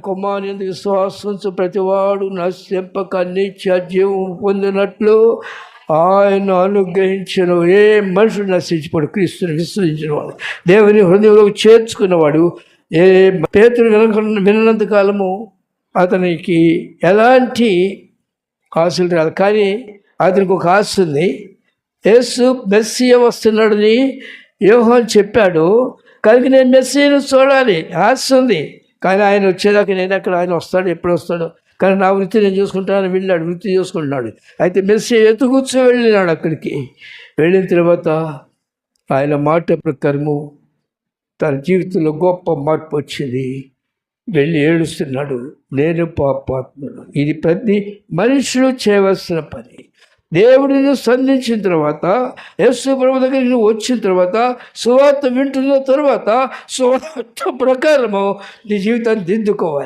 కుమారుని యందు విశ్వాసించు ప్రతివాడు నశింపక నిత్య జీవం పొందినట్లు ఆయన అనుగ్రహించిన ఏ మనుషుడు నశించిపోడు. క్రీస్తుని విశ్వసించిన వాడు, దేవుని హృదయంలోకి చేర్చుకున్నవాడు, ఏ పేతురు వినంత కాలము అతనికి ఎలాంటి ఆశలు రాదు. కానీ అతనికి ఒక ఆశ ఉంది. యేసు మెస్సియా వస్తున్నాడని యోహాను చెప్పాడు కనుక నేను మెస్సియాను చూడాలి ఆశ ఉంది. కానీ ఆయన వచ్చేదాకా నేను ఎక్కడ, ఆయన వస్తాడు, ఎప్పుడు వస్తాడు, కానీ నా వృత్తి నేను చూసుకుంటాను వెళ్ళాడు, వృత్తి చూసుకుంటున్నాడు. అయితే మెస్సియా ఎత్తుకూర్చో వెళ్ళినాడు. అక్కడికి వెళ్ళిన తర్వాత ఆయన మాట ప్రకారము తన జీవితంలో గొప్ప మార్పు వచ్చింది. వెళ్ళి ఏడుస్తున్నాడు, నేను పాపాత్ముడు. ఇది ప్రతి మనుషులు చేయవలసిన పని. దేవుడిని సంధించిన తర్వాత, యేసు ప్రభు దగ్గరికి నువ్వు వచ్చిన తర్వాత, సువార్త వింటున్న తర్వాత సువార్త ప్రకారము నీ జీవితాన్ని దిద్దుకోవాలి.